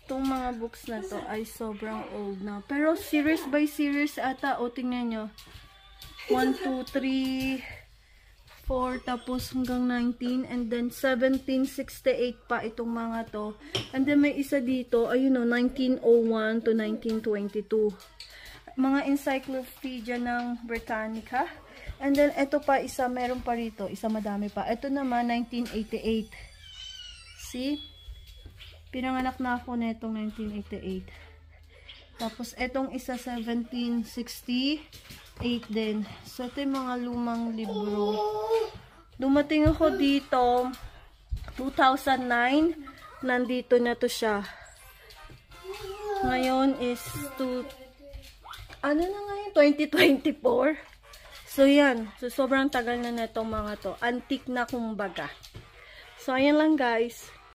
Itong mga books na to ay sobrang old na. Pero series by series ata. O, tingnan nyo. 1, 2, 3, 4, tapos hanggang 19. And then 1768 pa itong mga to. And then may isa dito, ayun o, 1901 to 1922. Mga encyclopedia ng Britannica. And then ito pa isa, meron pa rito. Isa madami pa. Ito naman, 1988. See? Pinanganak na ako na itong 1988. Tapos, etong isa 1768 din. So, ito yung mga lumang libro. Dumating ako dito 2009. Nandito na to siya. Ngayon is ano na ngayon? 2024. So, yan. So, sobrang tagal na itong mga to. Antique na kumbaga. So, ayan lang guys.